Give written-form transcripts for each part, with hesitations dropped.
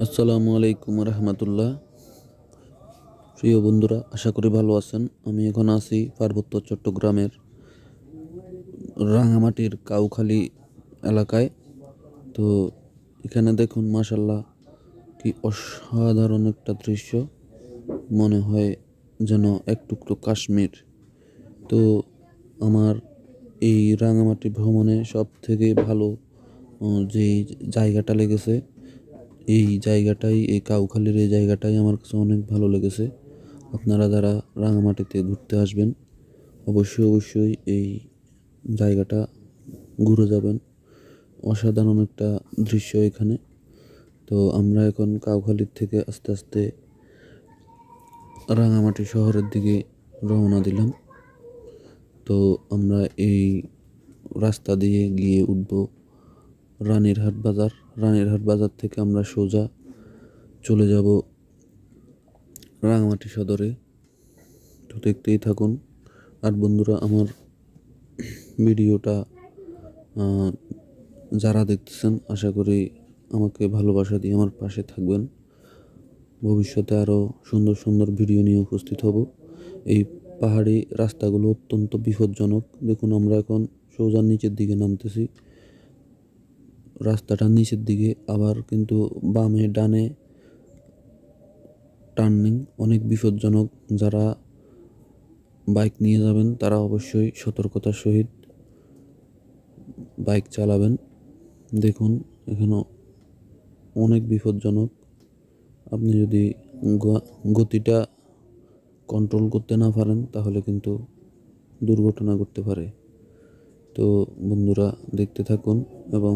আসসালামু আলাইকুম রহমতুল্লাহ। প্রিয় বন্ধুরা, আশা করি ভালো আছেন। আমি এখন আছি পার্বত্য চট্টগ্রামের রাঙামাটির কাউখালী এলাকায়। তো এখানে দেখুন, মাশাল্লাহ, কি অসাধারণ একটা দৃশ্য। মনে হয় যেন এক টুকরো কাশ্মীর। তো আমার এই রাঙামাটি ভ্রমণে সব থেকে ভালো যে জায়গাটা লেগেছে, এই কাউখালীর এই জায়গাটাই আমার কাছে অনেক ভালো লেগেছে। আপনারা যারা রাঙামাটিতে ঘুরতে আসবেন, অবশ্যই এই জায়গাটা ঘুরে যাবেন। অসাধারণ একটা দৃশ্য এখানে। তো আমরা এখন কাউখালীর থেকে আস্তে আস্তে রাঙামাটি শহরের দিকে রওনা দিলাম। তো আমরা এই রাস্তা দিয়ে গিয়ে উঠব রানীরহাট বাজার। রানীরহাট বাজার থেকে আমরা সোজা চলে যাব রাঙামাটি সদরে। তো দেখতেই থাকুন। আর বন্ধুরা, আমার ভিডিওটা যারা দেখতেছেন, আশা করি আমাকে ভালোবাসা দিয়ে আমার পাশে থাকবেন। ভবিষ্যতে আরও সুন্দর সুন্দর ভিডিও নিয়ে উপস্থিত হব। এই পাহাড়ি রাস্তাগুলো অত্যন্ত বিপজ্জনক। দেখুন, আমরা এখন সোজা নিচের দিকে নামতেছি। রাস্তাটা নিচের দিকে, আবার কিন্তু বামে ডানে টার্নিং, অনেক বিপজ্জনক। যারা বাইক নিয়ে যাবেন তারা অবশ্যই সতর্কতার সহিত বাইক চালাবেন। দেখুন, এখানে অনেক বিপজ্জনক। আপনি যদি গতিটা কন্ট্রোল করতে না পারেন তাহলে কিন্তু দুর্ঘটনা ঘটতে পারে। তো বন্ধুরা, দেখতে থাকুন এবং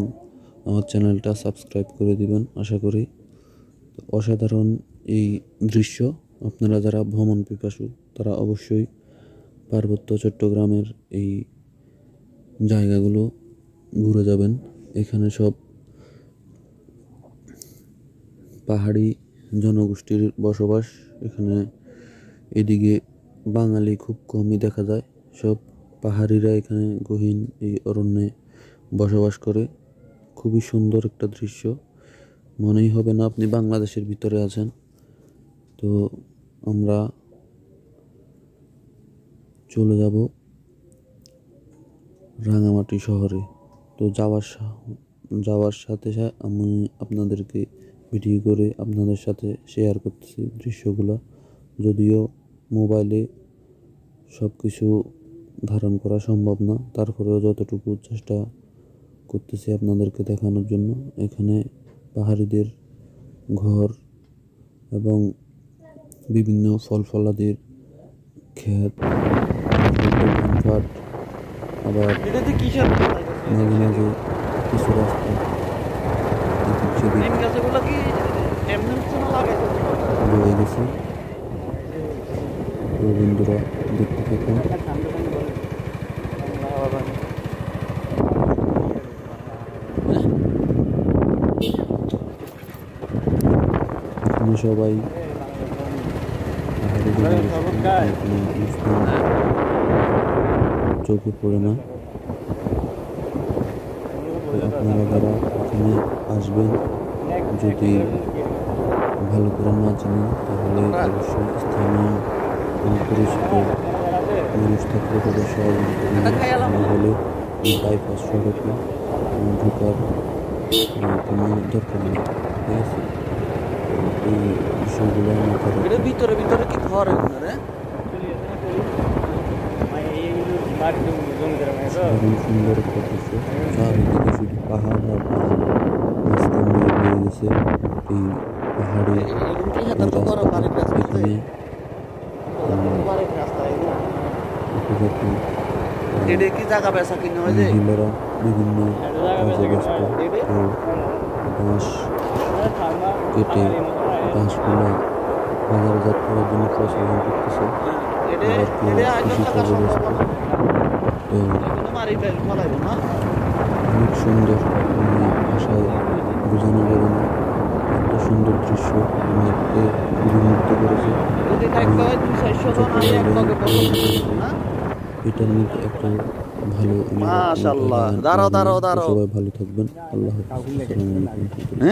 আমার চ্যানেলটা সাবস্ক্রাইব করে দিবেন আশা করি। অসাধারণ এই দৃশ্য। আপনারা যারা ভ্রমণ পিপাসু তারা অবশ্যই পার্বত্য চট্টগ্রামের এই জায়গাগুলো ঘুরে যাবেন। এখানে সব পাহাড়ি জনগোষ্ঠীর বসবাস। এখানে এদিকে বাঙালি খুব কমই দেখা যায়। সব পাহাড়িরা এখানে গহীন এই অরণ্যে বসবাস করে। খুবই সুন্দর একটা দৃশ্য। মনেই হবে না আপনি বাংলাদেশের ভিতরে আছেন। তো আমরা চলে যাব রাঙামাটি শহরে। তো যাওয়ার সাথে সাথে আমি আপনাদেরকে ভিডিও করে আপনাদের সাথে শেয়ার করতেছি দৃশ্যগুলো। যদিও মোবাইলে সব কিছু ধারণ করা সম্ভব না, তারপরেও যতটুকু চেষ্টা করতেছি আপনাদেরকে দেখানোর জন্য। এখানে পাহাড়িদের ঘর এবং বিভিন্ন ফল ফলাদির ক্ষেত, দোকানপাট, আবার মাঝে মাঝে কিছু রাস্তা রয়ে গেছে। তো বন্ধুরা, দেখতে থাকুন। এখানে সবাই চোখে পড়ে না। আপনারা যারা এখানে আসবেন, যদি ভালো করে না জানেন তাহলে অবশ্যই স্থানীয় পরিচিত মানুষ থাকলে তাদের সহযোগিতা হলে বাইপাস সড়কে ঢোকার কোনো দরকার নেই। ঠিক আছে, এই বিষয়গুলো মাথায় ভিতরে ভিতরে কি ঘর সুন্দর একটা দৃশ্য। চারিদিকে শুধু পাহাড় আর পাহাড়, রাস্তা মিলে বয়ে গেছে এই পাহাড়ি রাস্তা। এখানে মহিলারা বিভিন্ন কাজে ব্যস্ত। তো বাঁশ কেটে বাঁশগুলো বাজারজাত করার জন্য প্রচলন করতেছে। আবার কেউ কৃষিকাজে ব্যস্ত। তো অনেক সুন্দর, ভাষায় বোঝানো যাবে না এত সুন্দর দৃশ্য। আমাকে খুবই মুগ্ধ করেছে। এটার মধ্যে একটা ভালো সবাই ভালো থাকবেন। আল্লাহ হাফেজ।